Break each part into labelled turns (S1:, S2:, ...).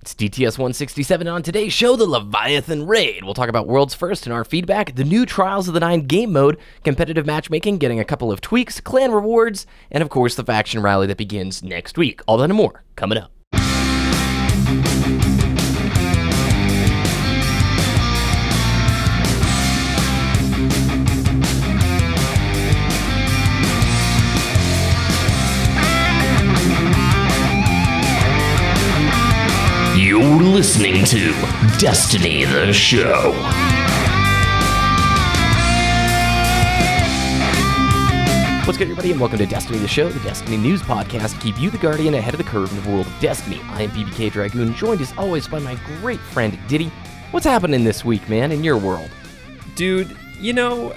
S1: It's DTS 167. On today's show, the Leviathan Raid. We'll talk about World's First in our feedback, the new Trials of the Nine game mode, competitive matchmaking getting a couple of tweaks, clan rewards, and of course the faction rally that begins next week. All that and more coming up.
S2: You're listening to Destiny the Show.
S1: What's good, everybody, and welcome to Destiny the Show, the Destiny News podcast to keep you, the Guardian, ahead of the curve in the world of Destiny. I am BBKDRAGOON, joined as always by my great friend Ditty. What's happening this week, man, in your world?
S3: Dude, you know,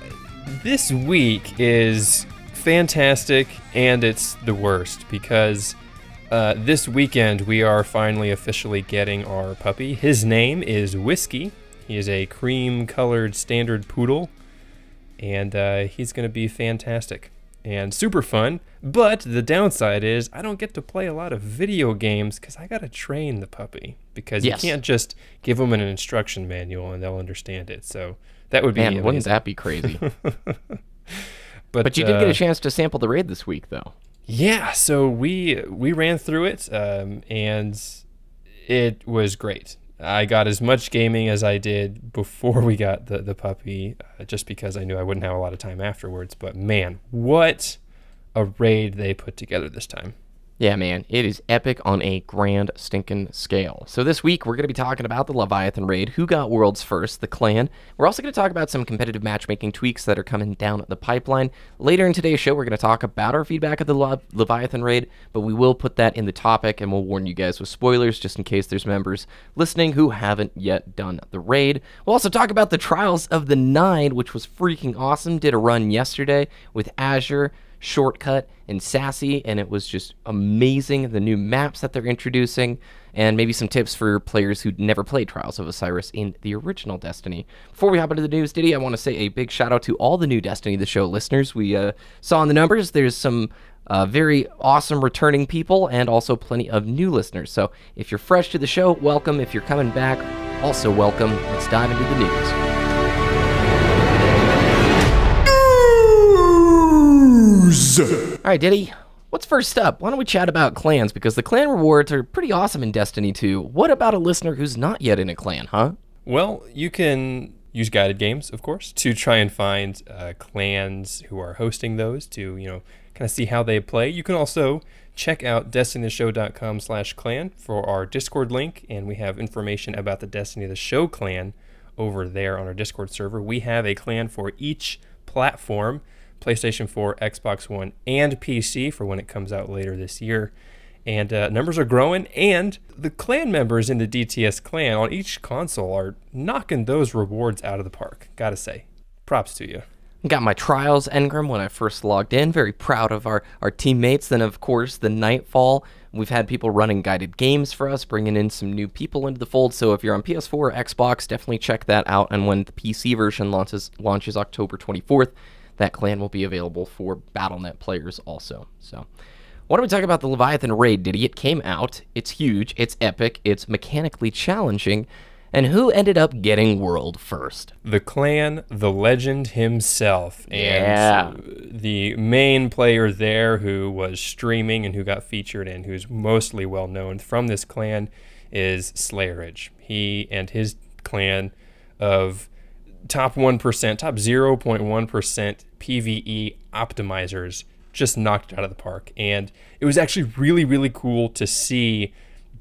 S3: this week is fantastic, and it's the worst, because this weekend we are finally officially getting our puppy. His name is Whiskey. He is a cream-colored standard poodle, and he's going to be fantastic and super fun. But the downside is I don't get to play a lot of video games because I got to train the puppy, because you can't just give them an instruction manual and they'll understand it. So that would be amazing.
S1: Wouldn't that be crazy? But you did get a chance to sample the raid this week, though.
S3: Yeah, so we ran through it, and it was great. I got as much gaming as I did before we got the puppy, just because I knew I wouldn't have a lot of time afterwards. But man, what a raid they put together this time. Yeah,
S1: man, it is epic on a grand stinking scale. So this week, we're going to be talking about the Leviathan Raid, who got Worlds First, the clan. We're also going to talk about some competitive matchmaking tweaks that are coming down the pipeline. Later in today's show, we're going to talk about our feedback of the Leviathan Raid, but we will put that in the topic, and we'll warn you guys with spoilers, just in case there's members listening who haven't yet done the raid. We'll also talk about the Trials of the Nine, which was freaking awesome. Did a run yesterday with Azure, Shortcut, and Sassy, and it was just amazing. The new maps that they're introducing, and maybe some tips for players who never played Trials of Osiris in the original Destiny. Before we hop into the news, Ditty, I want to say a big shout out to all the new Destiny the Show listeners. We saw in the numbers there's some very awesome returning people and also plenty of new listeners. So if you're fresh to the show, welcome. If you're coming back, also welcome. Let's dive into the news. All right, Ditty, what's first up? Why don't we chat about clans, because the clan rewards are pretty awesome in Destiny 2. What about a listener who's not yet in a clan, huh?
S3: Well, you can use guided games, of course, to try and find clans who are hosting those to, kind of see how they play. You can also check out destinytheshow.com/clan for our Discord link, and we have information about the Destiny the Show clan over there on our Discord server. We have a clan for each platform: PlayStation 4, Xbox One, and PC for when it comes out later this year. And numbers are growing, and the clan members in the DTS clan on each console are knocking those rewards out of the park. Gotta say, props to you.
S1: Got my Trials engram when I first logged in. Very proud of our teammates. Then, of course, the Nightfall. We've had people running guided games for us, bringing in some new people into the fold. So if you're on PS4 or Xbox, definitely check that out. And when the PC version launches October 24th, that clan will be available for Battle.net players also. So why don't we talk about the Leviathan Raid, Ditty? It came out. It's huge. It's epic. It's mechanically challenging. And who ended up getting World First?
S3: The clan, the legend himself. And the main player there who was streaming and who got featured and who's mostly well known from this clan is Slayerage. He and his clan of top 1%, top 0.1% PvE optimizers just knocked it out of the park. And it was actually really, really cool to see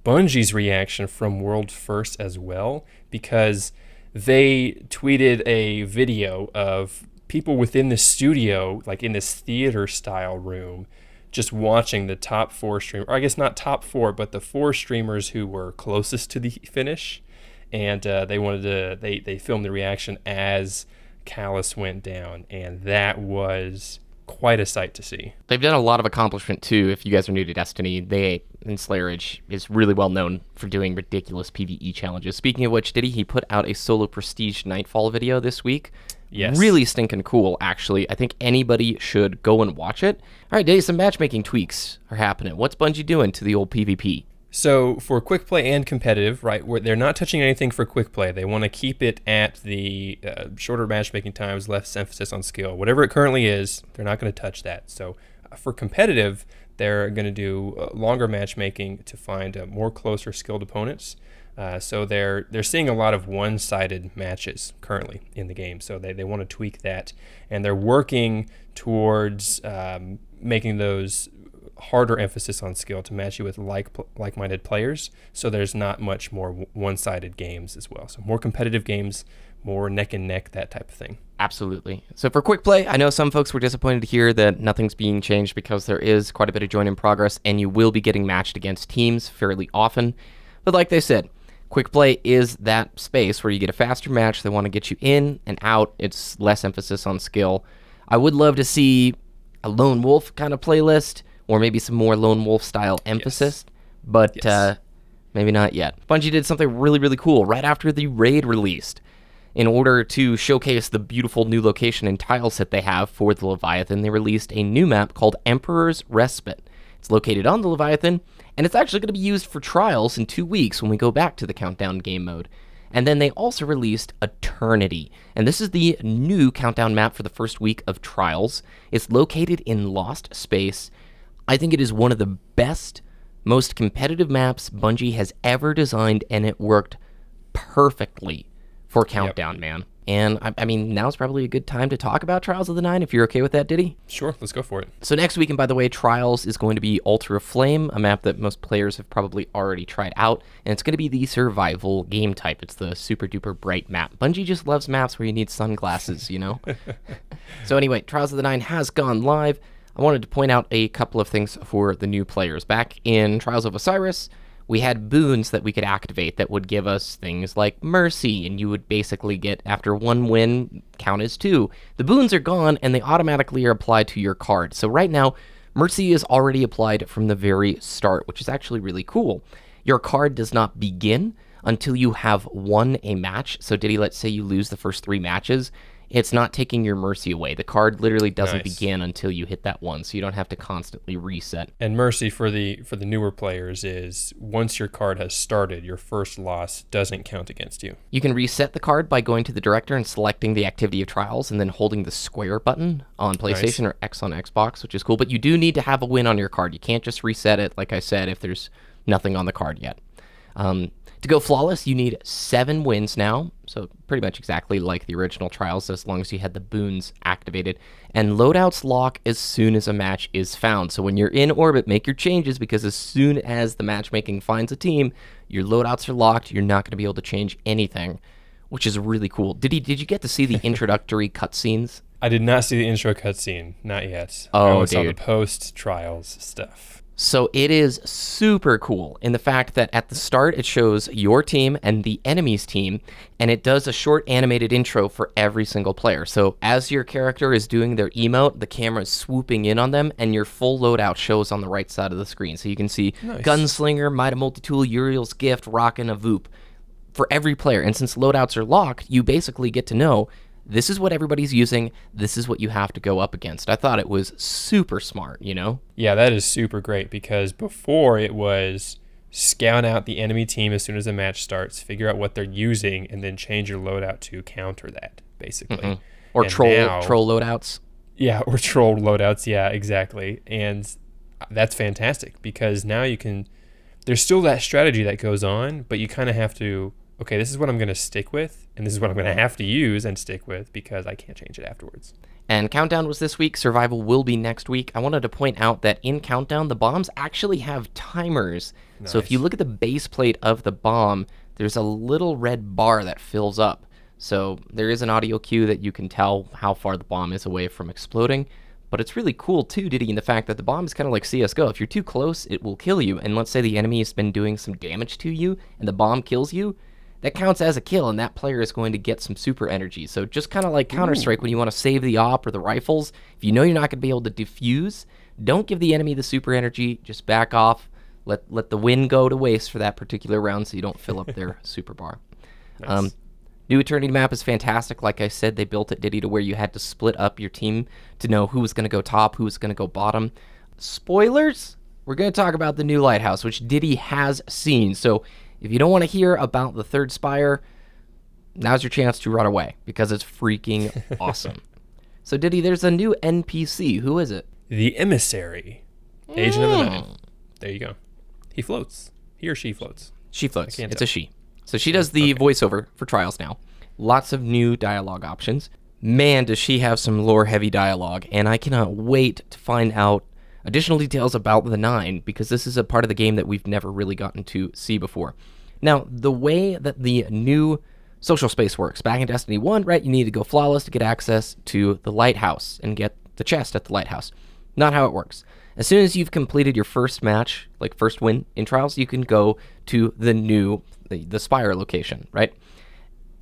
S3: Bungie's reaction from World First as well, because they tweeted a video of people within the studio, like in this theater style room, just watching the top 4 streamers, or I guess not top 4, but the 4 streamers who were closest to the finish. And they filmed the reaction as Callis went down, and that was quite a sight to see.
S1: They've done a lot of accomplishment too. If you guys are new to Destiny, Slayerage is really well known for doing ridiculous PvE challenges. Speaking of which, he put out a solo Prestige Nightfall video this week.
S3: Yes.
S1: Really stinking cool, actually. I think anybody should go and watch it. All right, Ditty, some matchmaking tweaks are happening. What's Bungie doing to the old PvP?
S3: So for quick play and competitive, right, they're not touching anything for quick play. They want to keep it at the shorter matchmaking times, less emphasis on skill. Whatever it currently is, they're not going to touch that. So for competitive, they're going to do longer matchmaking to find more closer skilled opponents. So they're seeing a lot of one-sided matches currently in the game. So they want to tweak that, and they're working towards making those harder emphasis on skill to match you with like-minded players, so there's not much more one-sided games as well. So more competitive games, more neck and neck, that type of thing.
S1: Absolutely. So for quick play, I know some folks were disappointed to hear that nothing's being changed because there is quite a bit of join in progress, and you will be getting matched against teams fairly often. But like they said, quick play is that space where you get a faster match. They want to get you in and out. It's less emphasis on skill. I would love to see a lone wolf kind of playlist, or maybe some more lone wolf style emphasis, but maybe not yet. Bungie did something really, really cool right after the raid released. In order to showcase the beautiful new location and tile set they have for the Leviathan, they released a new map called Emperor's Respite. It's located on the Leviathan, and it's actually going to be used for trials in 2 weeks when we go back to the countdown game mode. And then they also released Eternity, and this is the new countdown map for the first week of trials. It's located in Lost Space. I think it is one of the best, most competitive maps Bungie has ever designed, and it worked perfectly for Countdown, man. And, I mean, now's probably a good time to talk about Trials of the Nine, if you're okay with that, Ditty?
S3: Sure, let's go for it.
S1: So next week, and by the way, Trials is going to be Ultra Flame, a map that most players have probably already tried out, and it's going to be the survival game type. It's the super-duper bright map. Bungie just loves maps where you need sunglasses, you know? So anyway, Trials of the Nine has gone live. I wanted to point out a couple of things for the new players. Back in Trials of Osiris, we had boons that we could activate that would give us things like Mercy, and you would basically get, after one win, count as 2. The boons are gone, and they automatically are applied to your card. So right now, Mercy is already applied from the very start, which is actually really cool. Your card does not begin until you have won a match. So Ditty, let's say you lose the first 3 matches. It's not taking your Mercy away. The card literally doesn't begin until you hit that one, so you don't have to constantly reset.
S3: And Mercy for the newer players is once your card has started, your first loss doesn't count against you.
S1: You can reset the card by going to the director and selecting the activity of trials and then holding the square button on PlayStation or X on Xbox, which is cool. But you do need to have a win on your card. You can't just reset it, like I said, if there's nothing on the card yet. To go flawless, you need 7 wins now, so pretty much exactly like the original Trials, as long as you had the boons activated. And loadouts lock as soon as a match is found. So when you're in orbit, make your changes, because as soon as the matchmaking finds a team, your loadouts are locked. You're not going to be able to change anything, which is really cool. Did you get to see the introductory cutscenes?
S3: I did not see the intro cutscene, not yet.
S1: Oh,
S3: I only
S1: dude.
S3: saw the post-Trials stuff.
S1: So it is super cool in the fact that at the start it shows your team and the enemy's team, and it does a short animated intro for every single player. So as your character is doing their emote, the camera is swooping in on them, and your full loadout shows on the right side of the screen. So you can see Gunslinger, Might of Multitool, Uriel's Gift, Rockin' a Voop for every player. And since loadouts are locked, you basically get to know this is what everybody's using. This is what you have to go up against. I thought it was super smart, you know?
S3: Yeah, that is super great, because before it was scout out the enemy team as soon as the match starts, figure out what they're using, and then change your loadout to counter that, basically.
S1: Or troll loadouts.
S3: Yeah, or troll loadouts. Yeah, exactly. And that's fantastic, because now you can... There's still that strategy that goes on, but you kind of have to... Okay, this is what I'm going to stick with, and this is what I'm going to have to use and stick with, because I can't change it afterwards.
S1: And Countdown was this week. Survival will be next week. I wanted to point out that in Countdown, the bombs actually have timers. Nice. So if you look at the base plate of the bomb, there's a little red bar that fills up. So there is an audio cue that you can tell how far the bomb is away from exploding. But it's really cool, too, Ditty, in the fact that the bomb is kind of like CSGO. If you're too close, it will kill you. And let's say the enemy has been doing some damage to you, and the bomb kills you. That counts as a kill, and that player is going to get some super energy. So just kind of like Counter-Strike, when you want to save the op or the rifles, if you know you're not going to be able to defuse, don't give the enemy the super energy. Just back off. Let the win go to waste for that particular round so you don't fill up their super bar. Nice. New Eternity map is fantastic. Like I said, they built it, Ditty, to where you had to split up your team to know who was going to go top, who was going to go bottom. Spoilers? we're going to talk about the new lighthouse, which Ditty has seen. So if you don't want to hear about the third spire, now's your chance to run away, because it's freaking awesome. So Ditty, there's a new NPC. Who is it?
S3: The Emissary. Agent of the Nine. There you go. He floats. He or she floats.
S1: She floats. It's a she. So she does the voiceover for Trials now. Lots of new dialogue options. Man, does she have some lore-heavy dialogue, and I cannot wait to find out additional details about the Nine, because this is a part of the game that we've never really gotten to see before. Now, the way that the new social space works, back in Destiny 1, right, you need to go flawless to get access to the lighthouse and get the chest at the lighthouse. Not how it works. As soon as you've completed your first match, like first win in Trials, you can go to the Spire location, right?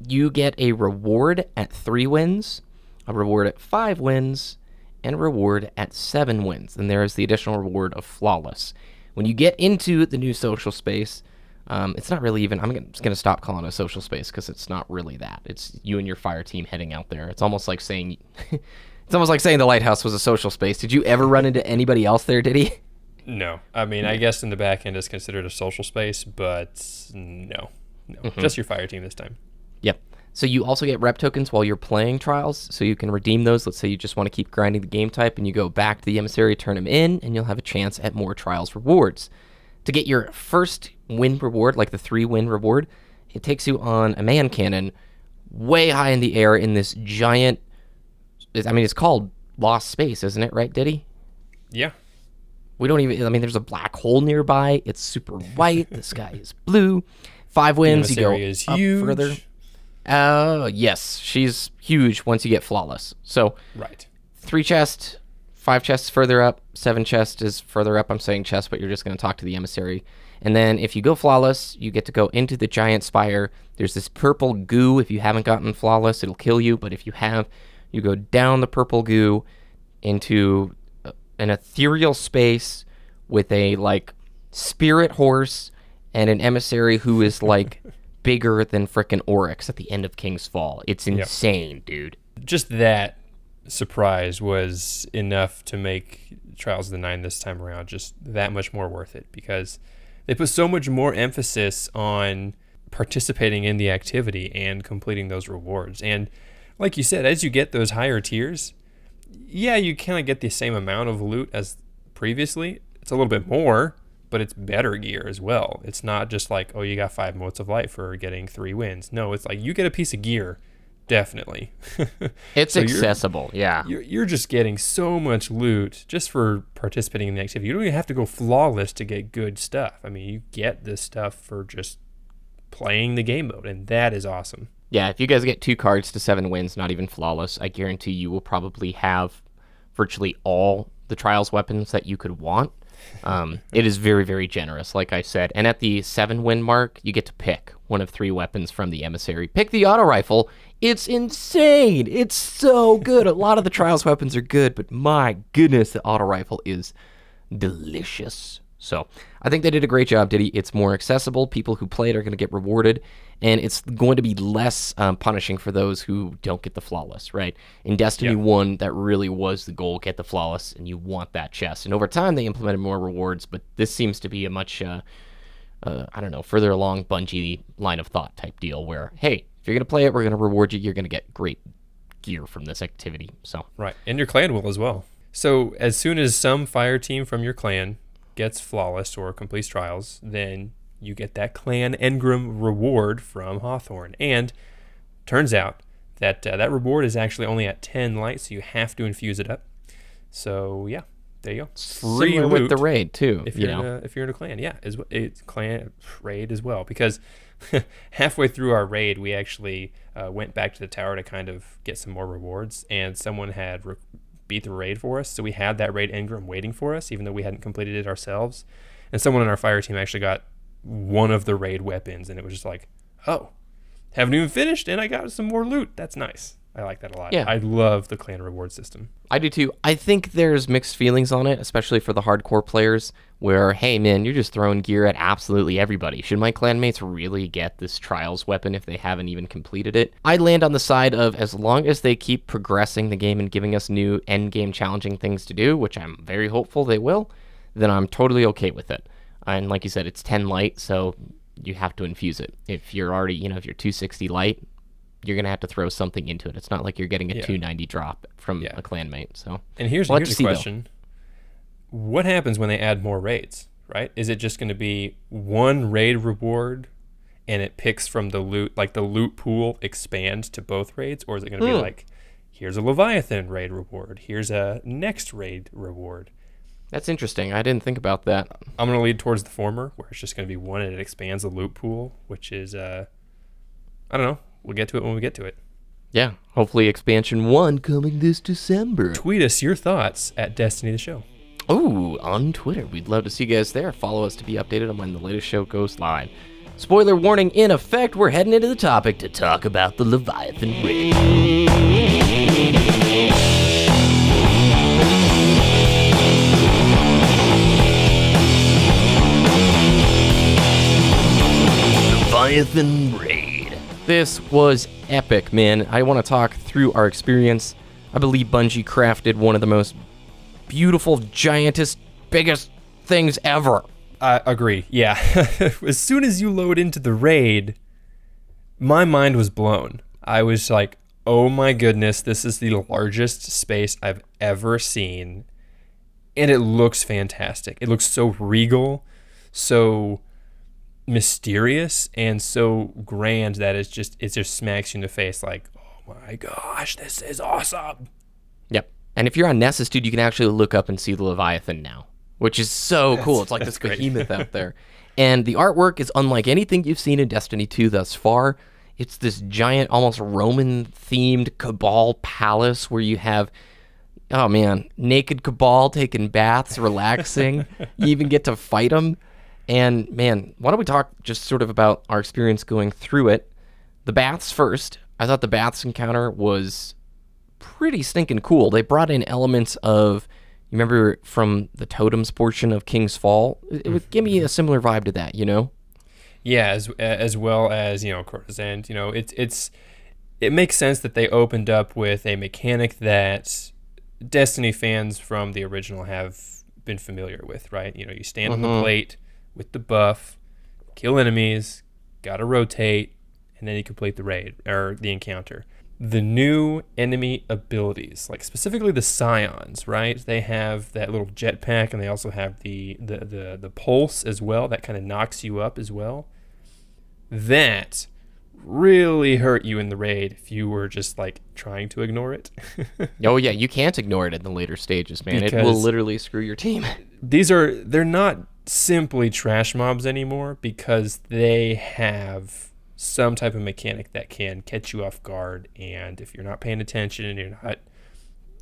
S1: You get a reward at 3 wins, a reward at 5 wins, and a reward at 7 wins. And there is the additional reward of Flawless. When you get into the new social space, it's not really even, I'm just going to stop calling it a social space, because it's not really that. It's you and your fire team heading out there. It's almost like saying... It's almost like saying the lighthouse was a social space. Did you ever run into anybody else there, Ditty?
S3: No. I mean, I guess in the back end it's considered a social space, but no. Just your fire team this time.
S1: Yep. So you also get rep tokens while you're playing Trials, so you can redeem those. Let's say you just want to keep grinding the game type, and you go back to the Emissary, turn them in, and you'll have a chance at more Trials rewards. To get your first win reward, like the 3-win reward, it takes you on a man cannon way high in the air in this giant... I mean, it's called Lost Space, isn't it, right, Ditty?
S3: Yeah.
S1: We don't even... I mean, there's a black hole nearby. It's super white. The sky is blue. 5 wins, you go up further. Yes, she's huge once you get Flawless. So,
S3: right.
S1: 3 chests, 5 chests further up, 7 chests is further up. I'm saying chest, but you're just going to talk to the Emissary. And then if you go Flawless, you get to go into the giant spire. There's this purple goo. If you haven't gotten Flawless, it'll kill you. But if you have... You go down the purple goo into an ethereal space with a, like, spirit horse and an emissary who is, like, bigger than frickin' Oryx at the end of King's Fall. It's insane, dude.
S3: Just that surprise was enough to make Trials of the Nine this time around just that much more worth it, because they put so much more emphasis on participating in the activity and completing those rewards. And like you said, as you get those higher tiers, yeah, you kind of get the same amount of loot as previously. It's a little bit more, but it's better gear as well. It's not just like, oh, you got 5 motes of light for getting 3 wins. No, it's like you get a piece of gear, definitely.
S1: It's so accessible, yeah.
S3: You're just getting so much loot just for participating in the activity. You don't even have to go flawless to get good stuff. I mean, you get this stuff for just playing the game mode, and that is awesome.
S1: Yeah, if you guys get 2 cards to 7 wins, not even Flawless, I guarantee you will probably have virtually all the Trials weapons that you could want. It is very, very generous, like I said. And at the 7-win mark, you get to pick one of 3 weapons from the Emissary. Pick the auto rifle. It's insane. It's so good. A lot of the Trials weapons are good, but my goodness, the auto rifle is delicious. So I think they did a great job, Ditty. It's more accessible. People who play it are going to get rewarded, and it's going to be less punishing for those who don't get the Flawless, right? In Destiny 1, that really was the goal, get the Flawless, and you want that chest. And over time, they implemented more rewards, but this seems to be a much, I don't know, further along Bungie line of thought type deal where, hey, if you're going to play it, we're going to reward you. You're going to get great gear from this activity. So
S3: right, and your clan will as well. So as soon as some fire team from your clan gets Flawless or completes Trials, then you get that clan engram reward from Hawthorne. And turns out that that reward is actually only at 10 light, so you have to infuse it up. So yeah, there you go. Free
S1: Similar
S3: loot
S1: with the raid too.
S3: if you're in a clan. Yeah, it's clan raid as well, because halfway through our raid, we actually went back to the tower to kind of get some more rewards, and someone had beat the raid for us, so we had that raid engram waiting for us, even though we hadn't completed it ourselves. And someone on our fire team actually got one of the raid weapons, and it was just like, oh, haven't even finished, and I got some more loot. That's nice. I like that a lot.
S1: Yeah.
S3: I love the clan reward system.
S1: I do too. I think there's mixed feelings on it, especially for the hardcore players, where, hey man, you're just throwing gear at absolutely everybody. Should my clanmates really get this Trials weapon if they haven't even completed it? I land on the side of, as long as they keep progressing the game and giving us new end game challenging things to do, which I'm very hopeful they will, then I'm totally okay with it. And like you said, it's 10 light, so you have to infuse it. If you're already, if you're 260 light, you're going to have to throw something into it. It's not like you're getting a 290 drop from a clanmate. So,
S3: and here's a question. What happens when they add more raids, right? Is it just going to be one raid reward and it picks from the loot, like the loot pool expands to both raids? Or is it going to be like, here's a Leviathan raid reward, here's a next raid reward?
S1: That's interesting. I didn't think about that.
S3: I'm going to lead towards the former, where it's just going to be one and it expands the loot pool, which is, I don't know. We'll get to it when we get to it.
S1: Yeah. Hopefully expansion 1 coming this December.
S3: Tweet us your thoughts at Destiny the Show.
S1: Oh, on Twitter. We'd love to see you guys there. Follow us to be updated on when the latest show goes live. Spoiler warning in effect. We're heading into the topic to talk about the Leviathan raid. Leviathan raid. This was epic, man. I want to talk through our experience. I believe Bungie crafted one of the most beautiful, giantest, biggest things ever.
S3: I agree. Yeah. As soon as you load into the raid, my mind was blown. I was like, oh my goodness, this is the largest space I've ever seen. And it looks fantastic. It looks so regal, so mysterious, and so grand that it just smacks you in the face like, oh my gosh, this is awesome.
S1: Yep. And if you're on Nessus, dude, you can actually look up and see the Leviathan now, which is so cool. It's like this behemoth out there. And the artwork is unlike anything you've seen in Destiny 2 thus far. It's this giant, almost Roman-themed Cabal palace where you have, oh man, naked Cabal taking baths, relaxing. You even get to fight them. And man, why don't we talk just sort of about our experience going through it. The baths first. I thought the baths encounter was pretty stinking cool. They brought in elements of, you remember from the totems portion of King's Fall? It would give me a similar vibe to that,
S3: Yeah, as well as, Courtesan. It makes sense that they opened up with a mechanic that Destiny fans from the original have been familiar with, right? You stand on the plate with the buff, kill enemies, gotta rotate, and then you complete the raid or the encounter. The new enemy abilities, like specifically the Scions, right? They have that little jetpack, and they also have the pulse as well. That kind of knocks you up as well. That really hurt you in the raid if you were just like trying to ignore it.
S1: Oh yeah, you can't ignore it in the later stages, man. It will literally screw your team.
S3: They're not simply trash mobs anymore, because they have some type of mechanic that can catch you off guard, and if you're not paying attention and you're not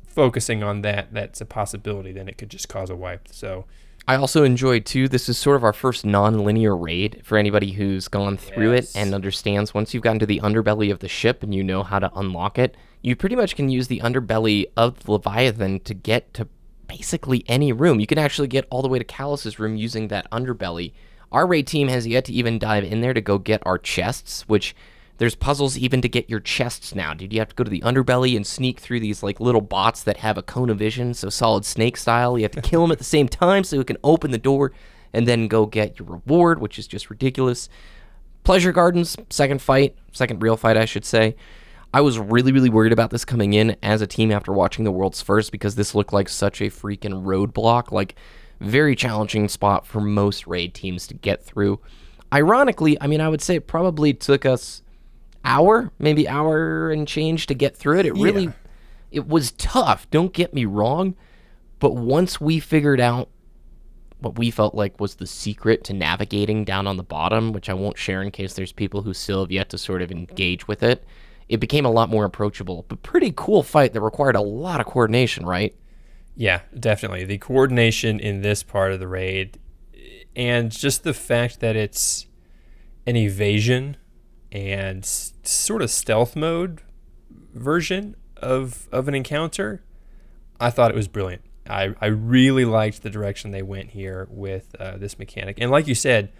S3: focusing on that's a possibility, then it could just cause a wipe. So
S1: I also enjoyed too, this is sort of our first non-linear raid for anybody who's gone through it and understands once you've gotten to the underbelly of the ship and you know how to unlock it, you pretty much can use the underbelly of the Leviathan to get to basically any room. You can actually get all the way to Callis' room using that underbelly. Our raid team has yet to even dive in there to go get our chests, which there's puzzles even to get your chests now, dude. You have to go to the underbelly and sneak through these like little bots that have a cone of vision, so Solid Snake style. You have to kill them at the same time so it can open the door and then go get your reward, which is just ridiculous. Pleasure Gardens, second real fight, I should say. I was really, really worried about this coming in as a team after watching the World's First, because this looked like such a freaking roadblock, like very challenging spot for most raid teams to get through. Ironically, I mean, I would say it probably took us maybe hour and change to get through it. It was tough, don't get me wrong, but once we figured out what we felt like was the secret to navigating down on the bottom, which I won't share in case there's people who still have yet to sort of engage with it, it became a lot more approachable. But pretty cool fight that required a lot of coordination, right?
S3: Yeah, definitely. The coordination in this part of the raid, and just the fact that it's an evasion and sort of stealth mode version of an encounter, I thought it was brilliant. I really liked the direction they went here with this mechanic. And like you said,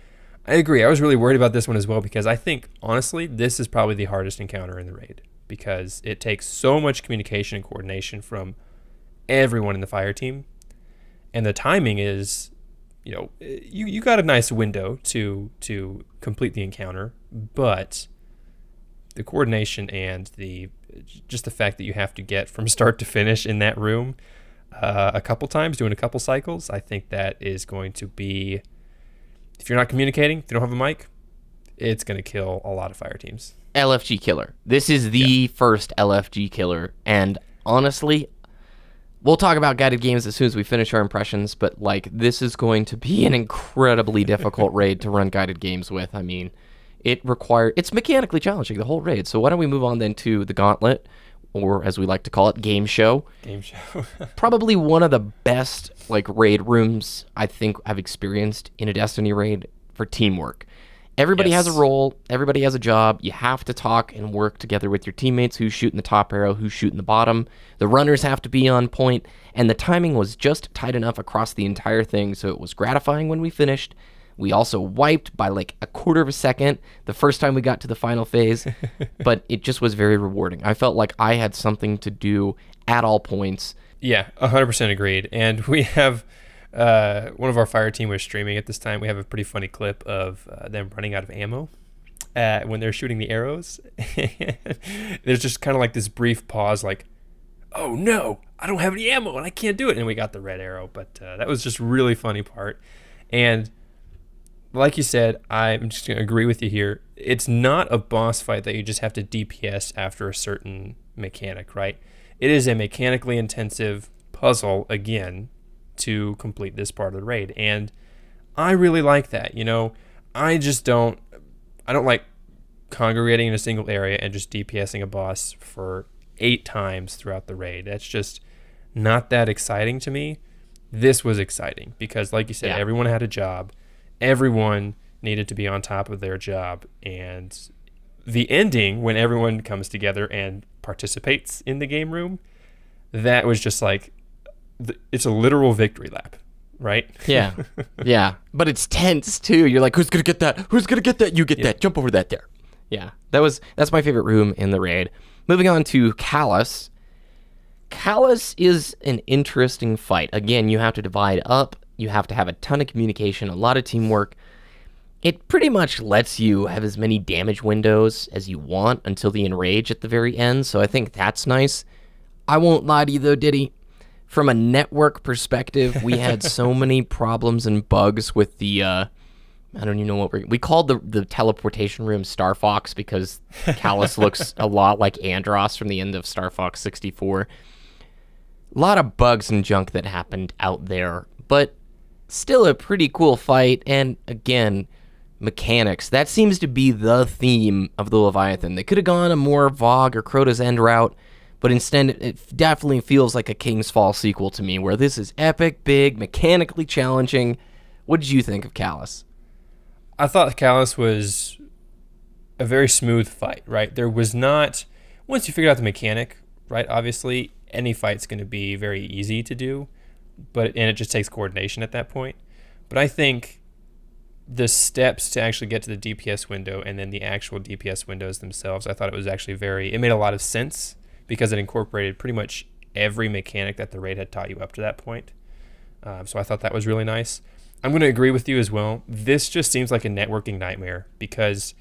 S3: I agree. I was really worried about this one as well, because I think, honestly, this is probably the hardest encounter in the raid, because it takes so much communication and coordination from everyone in the fire team. And the timing is you got a nice window to complete the encounter, but the coordination and just the fact that you have to get from start to finish in that room a couple times, doing a couple cycles, I think that is going to be, if you're not communicating, if you don't have a mic, it's going to kill a lot of fire teams.
S1: LFG killer. This is the first LFG killer, and honestly, we'll talk about guided games as soon as we finish our impressions, but like this is going to be an incredibly difficult raid to run guided games with. I mean, it's mechanically challenging, the whole raid. So why don't we move on then to the Gauntlet, or as we like to call it, Game Show.
S3: Game Show.
S1: Probably one of the best like raid rooms I think I've experienced in a Destiny raid for teamwork. Everybody has a role. Everybody has a job. You have to talk and work together with your teammates. Who's shooting the top arrow, who's shooting the bottom. The runners have to be on point, and the timing was just tight enough across the entire thing, so it was gratifying when we finished. We also wiped by like a quarter of a second the first time we got to the final phase, but it just was very rewarding. I felt like I had something to do at all points.
S3: Yeah, 100% agreed. And we have... one of our fire team was streaming at this time. We have a pretty funny clip of them running out of ammo when they're shooting the arrows. There's just kind of like this brief pause, like, oh no, I don't have any ammo and I can't do it. And we got the red arrow, but that was just really funny part. And like you said, I'm just going to agree with you here. It's not a boss fight that you just have to DPS after a certain mechanic, right? It is a mechanically intensive puzzle, again, to complete this part of the raid, and I really like that. I don't like congregating in a single area and just DPSing a boss for 8 times throughout the raid. That's just not that exciting to me. This was exciting because, like you said, everyone had a job, everyone needed to be on top of their job, and the ending, when everyone comes together and participates in the game room, that was just like, it's a literal victory lap, right?
S1: Yeah. But it's tense too. You're like, who's gonna get that? Who's gonna get that? You get that. Jump over that there. Yeah. That's my favorite room in the raid. Moving on to Callis. Callis is an interesting fight. Again, you have to divide up. You have to have a ton of communication, a lot of teamwork. It pretty much lets you have as many damage windows as you want until the enrage at the very end. So I think that's nice. I won't lie to you though, Ditty. From a network perspective, we had so many problems and bugs with the, I don't even know what we called the teleportation room Star Fox because Callis looks a lot like Andros from the end of Star Fox 64. A lot of bugs and junk that happened out there, but still a pretty cool fight. And again, mechanics. That seems to be the theme of the Leviathan. They could have gone a more Vogue or Crota's End route, but instead, it definitely feels like a King's Fall sequel to me, where this is epic, big, mechanically challenging. What did you think of Callis?
S3: I thought Callis was a very smooth fight, right? There was not, once you figure out the mechanic, right, obviously, any fight's going to be very easy to do, and it just takes coordination at that point. But I think the steps to actually get to the DPS window and then the actual DPS windows themselves, I thought it was actually it made a lot of sense, because it incorporated pretty much every mechanic that the raid had taught you up to that point. So I thought that was really nice. I'm going to agree with you as well. This just seems like a networking nightmare, because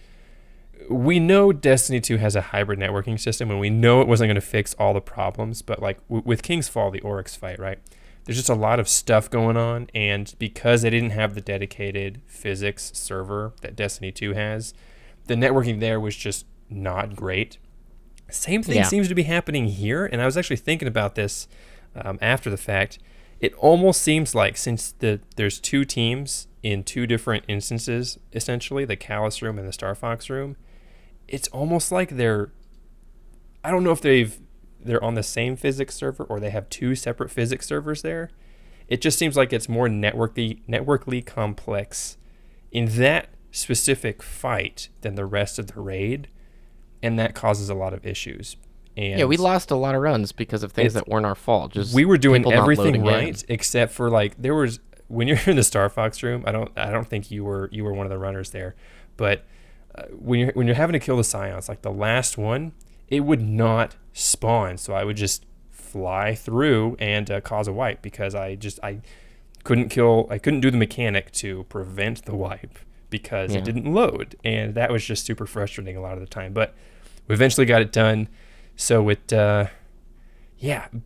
S3: we know Destiny 2 has a hybrid networking system, and we know it wasn't going to fix all the problems, but like with King's Fall, the Oryx fight, right? There's just a lot of stuff going on, and because they didn't have the dedicated physics server that Destiny 2 has, the networking there was just not great. Same thing seems to be happening here, and I was actually thinking about this after the fact. It almost seems like, since there's 2 teams in 2 different instances, essentially, the Callis room and the Star Fox room, it's almost like I don't know if they're on the same physics server or they have 2 separate physics servers there. It just seems like it's more networkly complex in that specific fight than the rest of the raid. And that causes a lot of issues. And
S1: yeah, we lost a lot of runs because of things that weren't our fault. Just
S3: we were doing everything right, except for like when you're in the Star Fox room. I don't think you were one of the runners there, but when you're having to kill the Scions, like the last one, it would not spawn. So I would just fly through and cause a wipe, because I couldn't do the mechanic to prevent the wipe because it didn't load, and that was just super frustrating a lot of the time. But we eventually got it done. So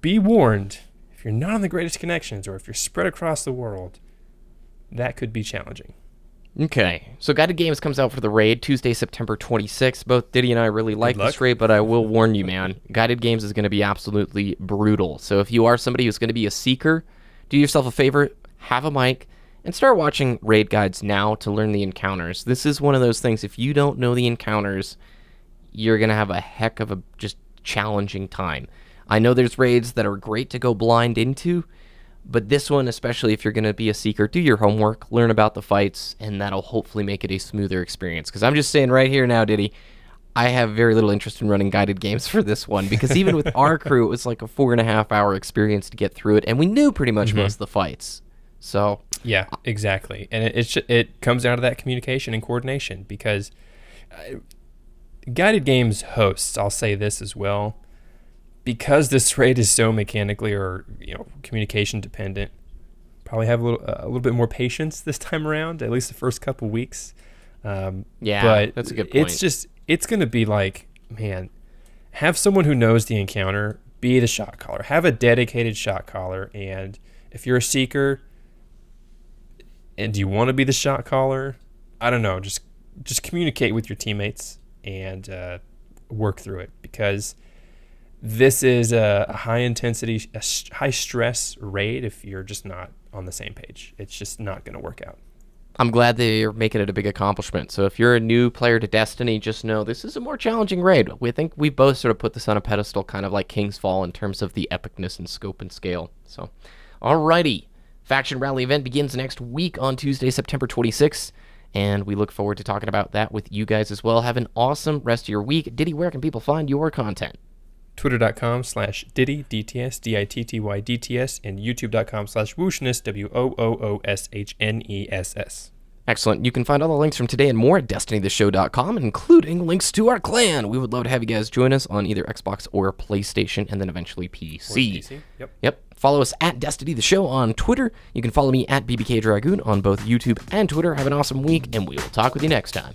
S3: be warned, if you're not on the greatest connections or if you're spread across the world, that could be challenging.
S1: Okay, so Guided Games comes out for the raid Tuesday, September 26th. Both Ditty and I really like this raid, but I will warn you, man, Guided Games is going to be absolutely brutal. So if you are somebody who's going to be a seeker, do yourself a favor, have a mic, and start watching raid guides now to learn the encounters. This is one of those things, if you don't know the encounters, you're going to have a heck of a just challenging time. I know there's raids that are great to go blind into, but this one, especially if you're going to be a seeker, do your homework, learn about the fights, and that'll hopefully make it a smoother experience. Because I'm just saying right here now, Ditty, I have very little interest in running Guided Games for this one, because even with our crew, it was like a 4.5-hour experience to get through it, and we knew pretty much most of the fights. So
S3: yeah, exactly. And it comes down to that communication and coordination, because Guided Games hosts, I'll say this as well, because this raid is so mechanically or communication dependent, probably have a little bit more patience this time around, at least the first couple weeks. But
S1: that's a good point.
S3: It's going to be like, man, have someone who knows the encounter be the shot caller. Have a dedicated shot caller, and if you're a seeker and you want to be the shot caller, I don't know, just communicate with your teammates and work through it, because this is a high intensity, a high stress raid if you're just not on the same page. It's just not going to work out.
S1: I'm glad they're making it a big accomplishment. So if you're a new player to Destiny, just know this is a more challenging raid. We think we both sort of put this on a pedestal, kind of like King's Fall in terms of the epicness and scope and scale. So, alrighty. Faction Rally event begins next week on Tuesday, September 26th. And we look forward to talking about that with you guys as well. Have an awesome rest of your week. Ditty, where can people find your content?
S3: Twitter.com/Ditty, DTS, DITTY, DTS, and YouTube.com/Wooshness, WOOOSHNESS.
S1: Excellent. You can find all the links from today and more at DestinyTheShow.com, including links to our clan. We would love to have you guys join us on either Xbox or PlayStation, and then eventually PC. Yep. Follow us at Destiny the Show on Twitter. You can follow me at BBKDRAGOON on both YouTube and Twitter. Have an awesome week, and we will talk with you next time.